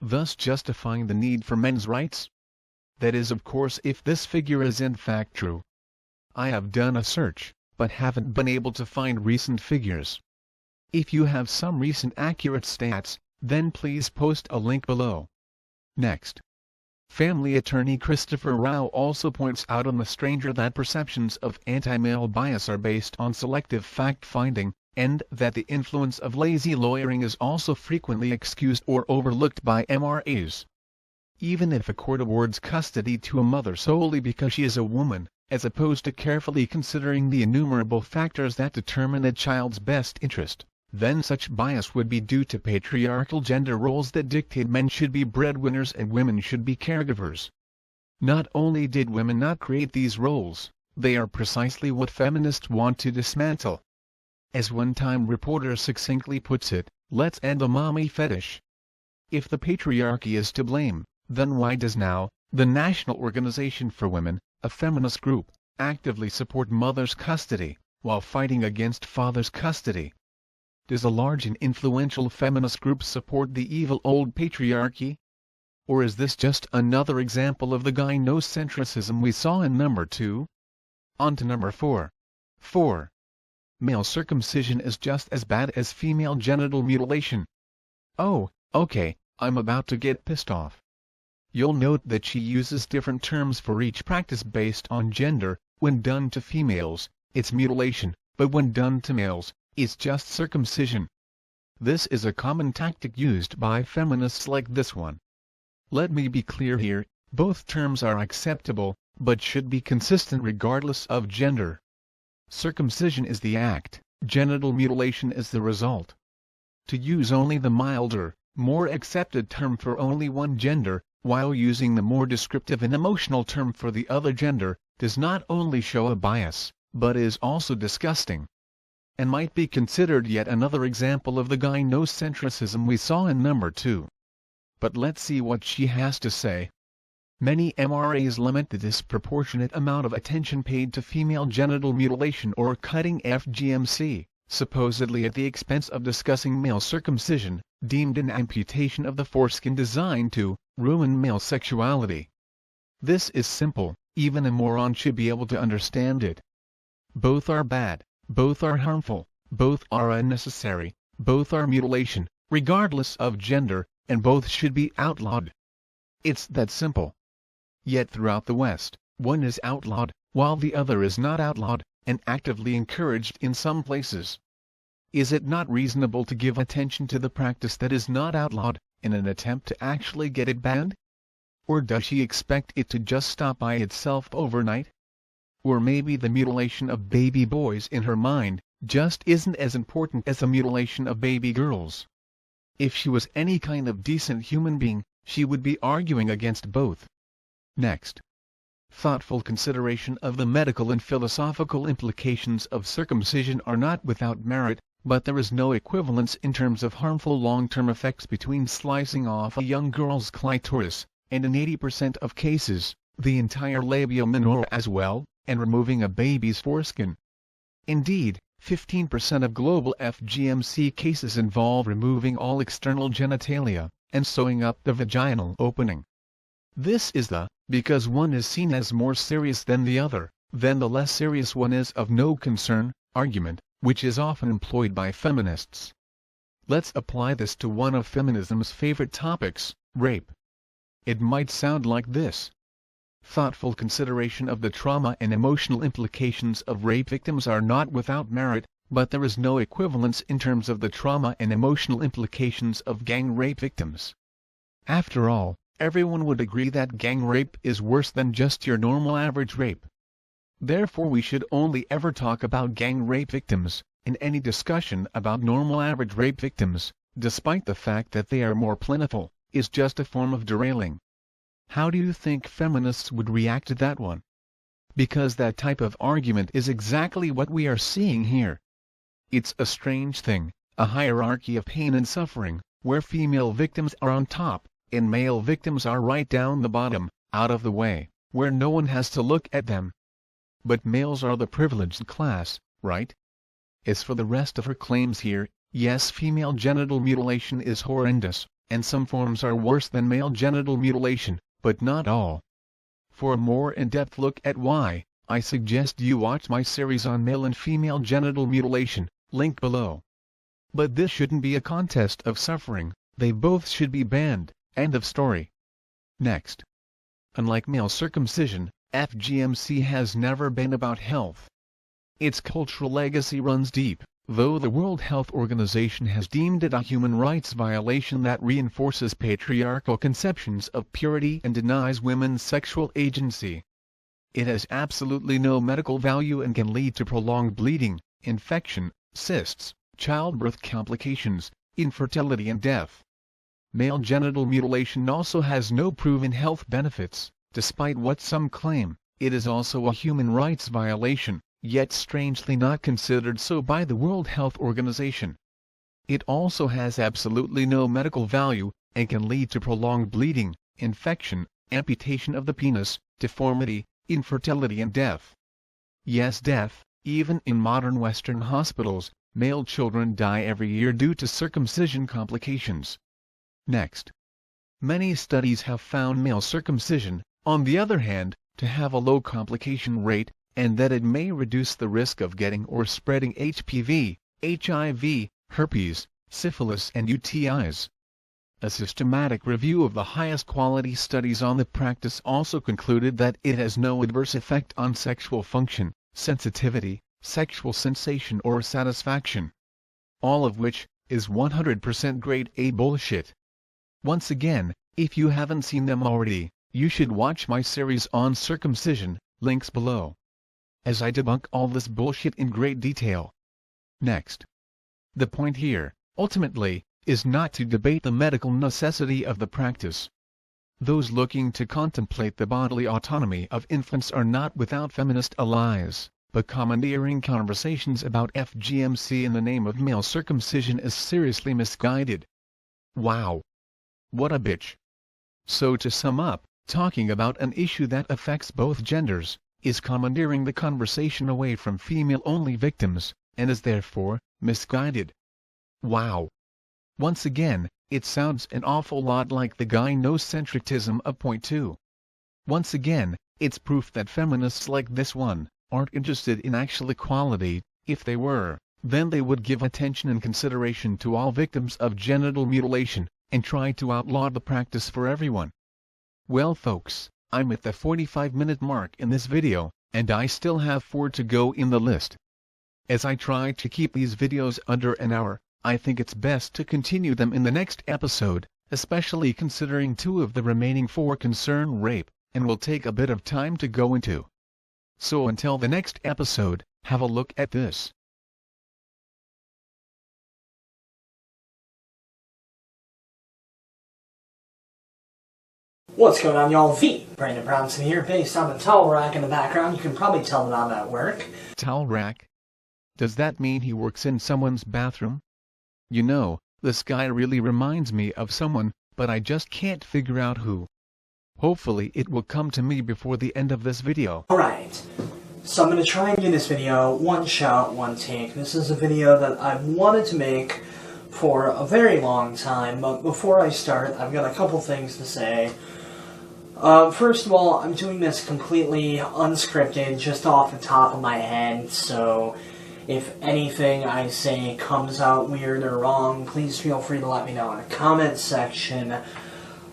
Thus justifying the need for men's rights? That is, of course, if this figure is in fact true. I have done a search, but haven't been able to find recent figures. If you have some recent accurate stats, then please post a link below. Next. Family attorney Christopher Rao also points out on The Stranger that perceptions of anti-male bias are based on selective fact-finding, and that the influence of lazy lawyering is also frequently excused or overlooked by MRAs. Even if a court awards custody to a mother solely because she is a woman, as opposed to carefully considering the innumerable factors that determine a child's best interest, then such bias would be due to patriarchal gender roles that dictate men should be breadwinners and women should be caregivers. Not only did women not create these roles, they are precisely what feminists want to dismantle. As one Time reporter succinctly puts it, let's end the mommy fetish. If the patriarchy is to blame, then why does now, the National Organization for Women, a feminist group, actively support mother's custody, while fighting against father's custody? Does a large and influential feminist group support the evil old patriarchy? Or is this just another example of the gynocentrism we saw in number 2? On to number 4. 4. Male circumcision is just as bad as female genital mutilation. Oh, okay, I'm about to get pissed off. You'll note that she uses different terms for each practice based on gender. When done to females, it's mutilation, but when done to males, it's just circumcision. This is a common tactic used by feminists like this one. Let me be clear here, both terms are acceptable, but should be consistent regardless of gender. Circumcision is the act, genital mutilation is the result. To use only the milder, more accepted term for only one gender, while using the more descriptive and emotional term for the other gender, does not only show a bias, but is also disgusting. And might be considered yet another example of the gynocentrism we saw in number 2. But let's see what she has to say. Many MRAs lament the disproportionate amount of attention paid to female genital mutilation or cutting F.G.M., supposedly at the expense of discussing male circumcision, deemed an amputation of the foreskin designed to ruin male sexuality. This is simple, even a moron should be able to understand it. Both are bad, both are harmful, both are unnecessary, both are mutilation, regardless of gender, and both should be outlawed. It's that simple. Yet throughout the West, one is outlawed, while the other is not outlawed, and actively encouraged in some places. Is it not reasonable to give attention to the practice that is not outlawed, in an attempt to actually get it banned? Or does she expect it to just stop by itself overnight? Or maybe the mutilation of baby boys in her mind just isn't as important as the mutilation of baby girls. If she was any kind of decent human being, she would be arguing against both. Next. Thoughtful consideration of the medical and philosophical implications of circumcision are not without merit, but there is no equivalence in terms of harmful long-term effects between slicing off a young girl's clitoris, and in 80% of cases, the entire labia minora as well, and removing a baby's foreskin. Indeed, 15% of global F.G.M. cases involve removing all external genitalia, and sewing up the vaginal opening. This is because one is seen as more serious than the other, then the less serious one is of no concern, argument, which is often employed by feminists. Let's apply this to one of feminism's favorite topics, rape. It might sound like this. Thoughtful consideration of the trauma and emotional implications of rape victims are not without merit, but there is no equivalence in terms of the trauma and emotional implications of gang rape victims. After all, everyone would agree that gang rape is worse than just your normal average rape. Therefore we should only ever talk about gang rape victims, in any discussion about normal average rape victims, despite the fact that they are more plentiful, is just a form of derailing. How do you think feminists would react to that one? Because that type of argument is exactly what we are seeing here. It's a strange thing, a hierarchy of pain and suffering, where female victims are on top, and male victims are right down the bottom, out of the way, where no one has to look at them. But males are the privileged class, right? As for the rest of her claims here, yes, female genital mutilation is horrendous, and some forms are worse than male genital mutilation, but not all. For a more in-depth look at why, I suggest you watch my series on male and female genital mutilation, link below. But this shouldn't be a contest of suffering, they both should be banned, end of story. Next. Unlike male circumcision, F.G.M has never been about health. Its cultural legacy runs deep, though the World Health Organization has deemed it a human rights violation that reinforces patriarchal conceptions of purity and denies women's sexual agency. It has absolutely no medical value and can lead to prolonged bleeding, infection, cysts, childbirth complications, infertility and death. Male genital mutilation also has no proven health benefits, despite what some claim. It is also a human rights violation, yet strangely not considered so by the World Health Organization. It also has absolutely no medical value, and can lead to prolonged bleeding, infection, amputation of the penis, deformity, infertility and death. Yes, death. Even in modern Western hospitals, male children die every year due to circumcision complications. Next. Many studies have found male circumcision, on the other hand, to have a low complication rate, and that it may reduce the risk of getting or spreading HPV, HIV, herpes, syphilis and UTIs. A systematic review of the highest quality studies on the practice also concluded that it has no adverse effect on sexual function, sensitivity, sexual sensation or satisfaction. All of which is 100% grade A bullshit. Once again, if you haven't seen them already, you should watch my series on circumcision, links below, as I debunk all this bullshit in great detail. Next. The point here, ultimately, is not to debate the medical necessity of the practice. Those looking to contemplate the bodily autonomy of infants are not without feminist allies, but commandeering conversations about F.G.M in the name of male circumcision is seriously misguided. Wow. What a bitch. So to sum up, talking about an issue that affects both genders, is commandeering the conversation away from female-only victims, and is therefore, misguided. Wow. Once again, it sounds an awful lot like the gynocentrism of point 2. Once again, it's proof that feminists like this one, aren't interested in actual equality. If they were, then they would give attention and consideration to all victims of genital mutilation, and try to outlaw the practice for everyone. Well folks, I'm at the 45-minute mark in this video, and I still have 4 to go in the list. As I try to keep these videos under an hour, I think it's best to continue them in the next episode, especially considering 2 of the remaining 4 concern rape, and will take a bit of time to go into. So until the next episode, have a look at this. What's going on, y'all? Brandon Brownson here, based on the towel rack in the background. You can probably tell that I'm at work. Towel rack? Does that mean he works in someone's bathroom? You know, this guy really reminds me of someone, but I just can't figure out who. Hopefully it will come to me before the end of this video. Alright, so I'm going to try and do this video one shot, one take. This is a video that I've wanted to make for a very long time, but before I start, I've got a couple things to say. First of all, I'm doing this completely unscripted, just off the top of my head, so if anything I say comes out weird or wrong, please feel free to let me know in the comments section.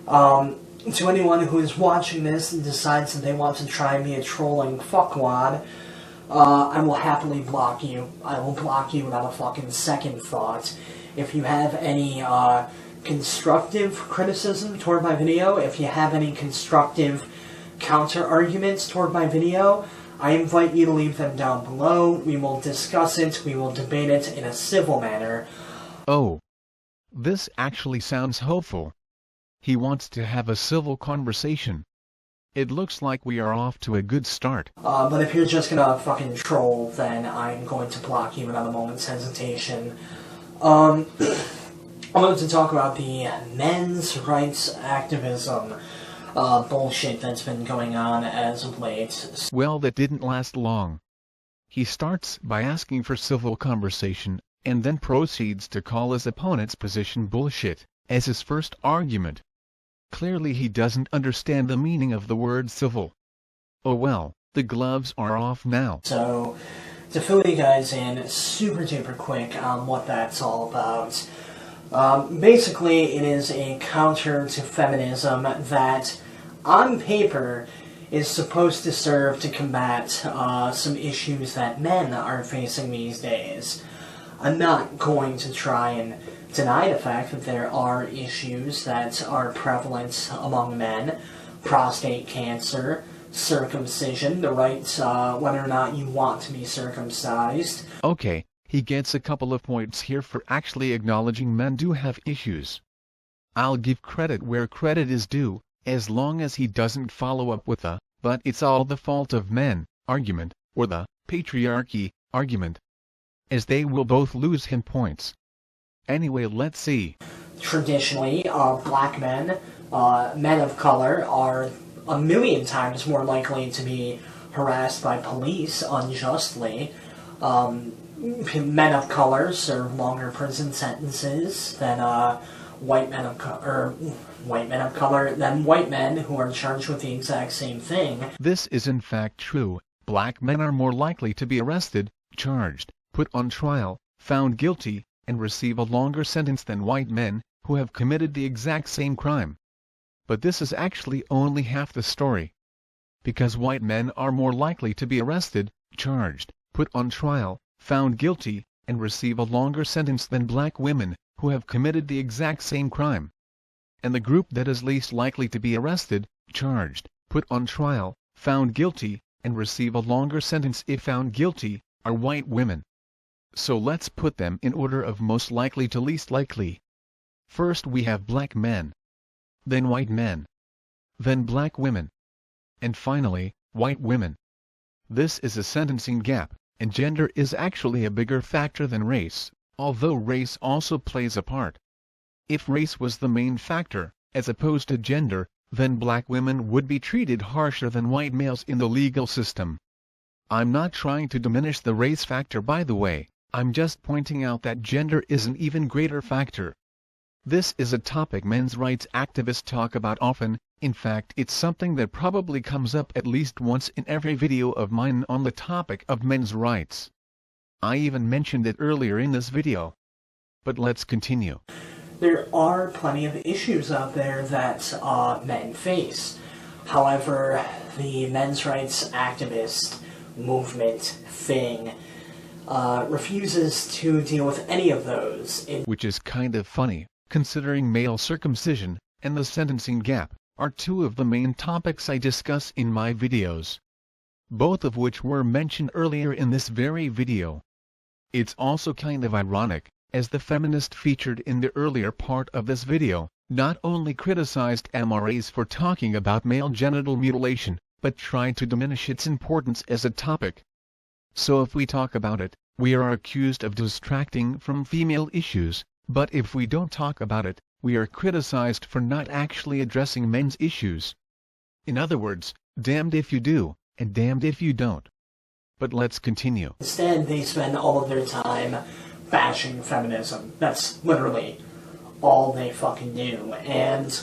To anyone who is watching this and decides that they want to try and be a trolling fuckwad, I will happily block you. I will block you without a fucking second thought. If you have any, constructive criticism toward my video, if you have any constructive counter-arguments toward my video, I invite you to leave them down below. We will discuss it, we will debate it in a civil manner. Oh. This actually sounds hopeful. He wants to have a civil conversation. It looks like we are off to a good start. But if you're just gonna fucking troll, then I'm going to block you without a moment's hesitation. I wanted to talk about the men's rights activism bullshit that's been going on as of late. Well, that didn't last long. He starts by asking for civil conversation, and then proceeds to call his opponent's position bullshit, as his first argument. Clearly he doesn't understand the meaning of the word civil. Oh well, the gloves are off now. So, to fill you guys in super duper quick on what that's all about. Basically, it is a counter to feminism that, on paper, is supposed to serve to combat some issues that men are facing these days. I'm not going to try and deny the fact that there are issues that are prevalent among men. Prostate cancer, circumcision, the right whether or not you want to be circumcised. Okay. He gets a couple of points here for actually acknowledging men do have issues. I'll give credit where credit is due, as long as he doesn't follow up with a, but it's all the fault of men, argument, or the patriarchy argument, as they will both lose him points. Anyway, let's see. Traditionally, black men, men of color, are a million times more likely to be harassed by police unjustly. Men of color serve longer prison sentences than white men of color than white men who are charged with the exact same thing. This is in fact true. Black men are more likely to be arrested, charged, put on trial, found guilty, and receive a longer sentence than white men who have committed the exact same crime. But this is actually only half the story. Because white men are more likely to be arrested, charged, put on trial, found guilty, and receive a longer sentence than black women, who have committed the exact same crime. And the group that is least likely to be arrested, charged, put on trial, found guilty, and receive a longer sentence if found guilty, are white women. So let's put them in order of most likely to least likely. First we have black men. Then white men. Then black women. And finally, white women. This is a sentencing gap. And gender is actually a bigger factor than race, although race also plays a part. If race was the main factor, as opposed to gender, then black women would be treated harsher than white males in the legal system. I'm not trying to diminish the race factor, by the way, I'm just pointing out that gender is an even greater factor. This is a topic men's rights activists talk about often. In fact, it's something that probably comes up at least once in every video of mine on the topic of men's rights. I even mentioned it earlier in this video. But let's continue. There are plenty of issues out there that men face. However, the men's rights activist movement thing refuses to deal with any of those. Which is kind of funny, considering male circumcision, and the sentencing gap, are two of the main topics I discuss in my videos, both of which were mentioned earlier in this very video. It's also kind of ironic, as the feminist featured in the earlier part of this video, not only criticized MRAs for talking about male genital mutilation, but tried to diminish its importance as a topic. So if we talk about it, we are accused of distracting from female issues, but if we don't talk about it, we are criticized for not actually addressing men's issues. In other words, damned if you do, and damned if you don't. But let's continue. Instead, they spend all of their time bashing feminism. That's literally all they fucking do. And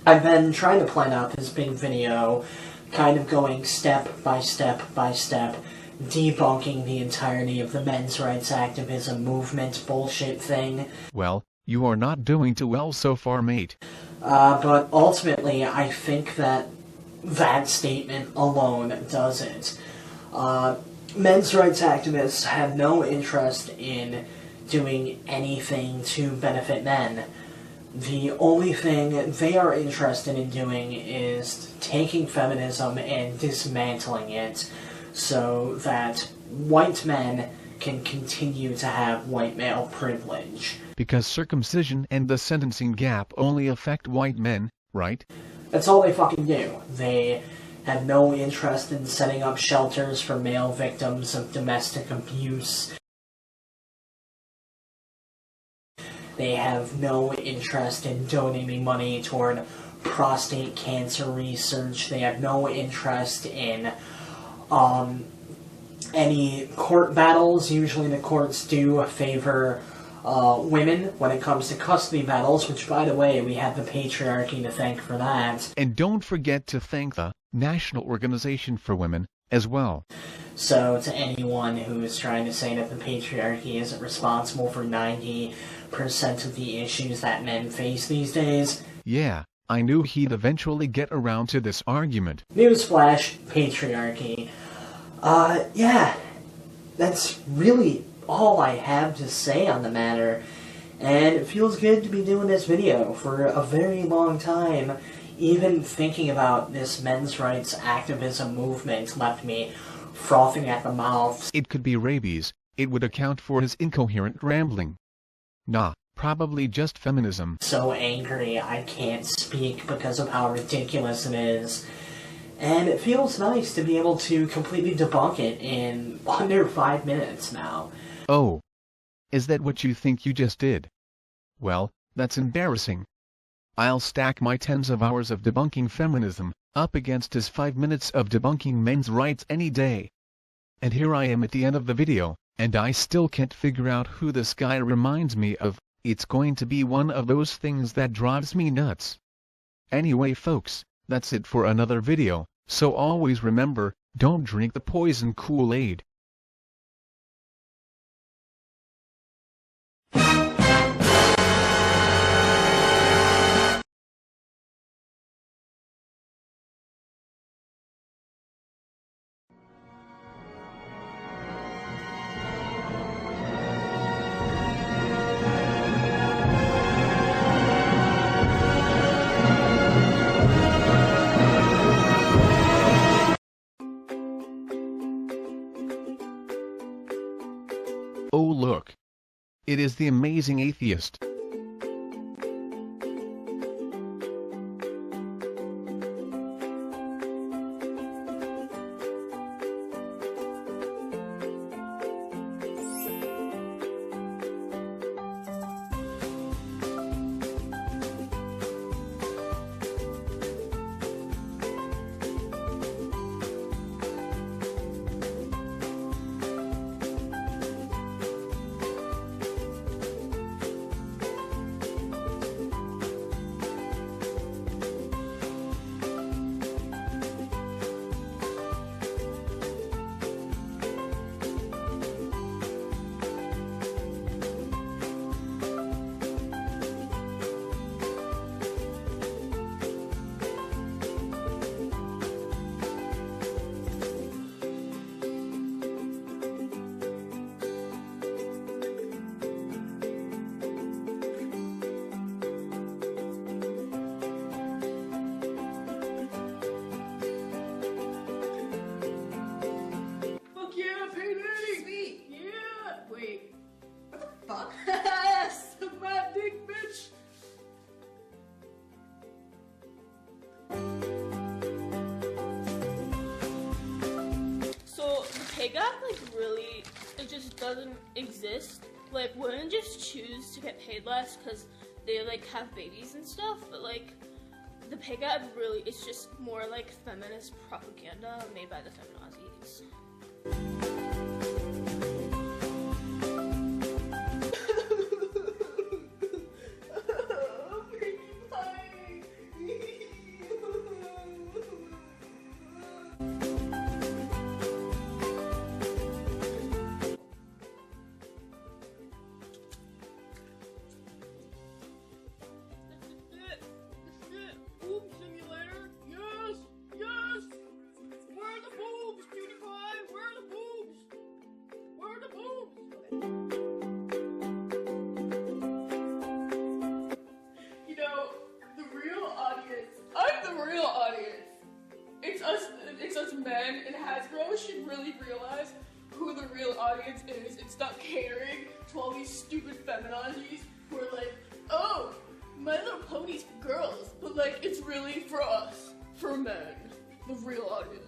I've been trying to plan out this big video, kind of going step by step by step, debunking the entirety of the men's rights activism movement bullshit thing. Well, you are not doing too well so far, mate. But ultimately, I think that that statement alone does it. Men's rights activists have no interest in doing anything to benefit men. The only thing they are interested in doing is taking feminism and dismantling it so that white men can continue to have white male privilege. Because circumcision and the sentencing gap only affect white men, right? That's all they fucking do. They have no interest in setting up shelters for male victims of domestic abuse. They have no interest in donating money toward prostate cancer research. They have no interest in any court battles. Usually the courts do favor women when it comes to custody battles, which, by the way, we have the patriarchy to thank for that. And don't forget to thank the National Organization for Women as well. So to anyone who is trying to say that the patriarchy isn't responsible for 90% of the issues that men face these days, yeah, I knew he'd eventually get around to this argument. Newsflash, patriarchy. Yeah, that's really all I have to say on the matter, and it feels good to be doing this video. For a very long time, even thinking about this men's rights activism movement left me frothing at the mouth. It could be rabies. It would account for his incoherent rambling. Nah, probably just feminism. So angry I can't speak because of how ridiculous it is. And it feels nice to be able to completely debunk it in under 5 minutes now. Oh. Is that what you think you just did? Well, that's embarrassing. I'll stack my tens of hours of debunking feminism up against his 5 minutes of debunking men's rights any day. And here I am at the end of the video, and I still can't figure out who this guy reminds me of. It's going to be one of those things that drives me nuts. Anyway folks, that's it for another video, so always remember, don't drink the poison Kool-Aid. Oh look! It is the amazing atheist. cock. Suck my dick, bitch. So the pay gap, like, really, it just doesn't exist. Like, women just choose to get paid less because they, like, have babies and stuff, but, like, the pay gap really is just more like feminist propaganda made by the feminazis. It's us men, and Hasbro should really realize who the real audience is and stop catering to all these stupid feminazis who are like, oh, My Little Pony's for girls, but like, it's really for us, for men, the real audience.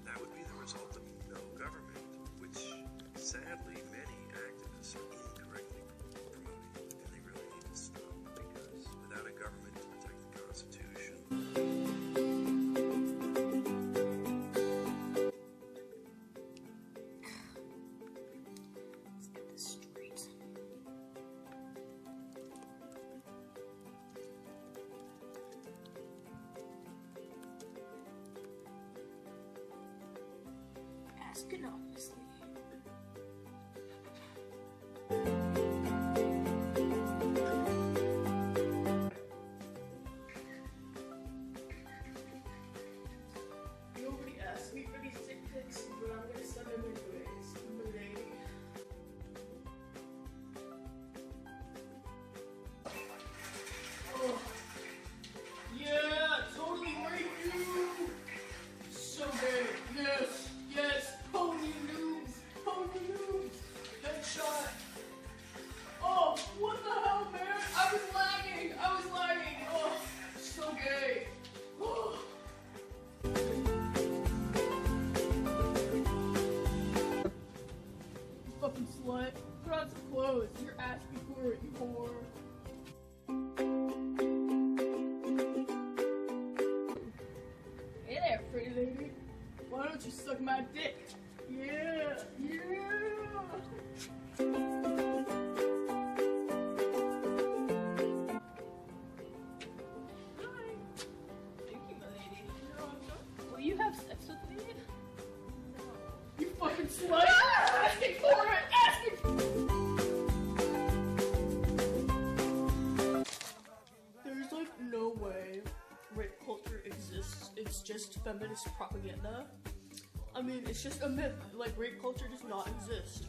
That would be the result of no government, which sadly many activists are incorrectly promoting, and they really need to stop, because without a government to protect the Constitution, Let's get this straight. Ask anonymously. Nobody asked me for these dick pics, but I'm gonna send them anyways. I'm a lady. Oh. Yeah, totally rape you! So gay. Yes, yes. Pony noobs. Pony noobs. Headshot. Oh, what the hell, man? I was lagging. Oh, so gay. Oh. Fucking slut. Put on some clothes. You're asking for it, you whore. Hey there, pretty lady. Why don't you suck my dick? Yeah, yeah. Hi. Thank you, my lady. You're welcome. Will you have sex with me? No. You fucking slut! Asking for it! Asking for it! There's like no way rape culture exists. It's just feminist propaganda. I mean, it's just a myth. Like, rape culture does not exist.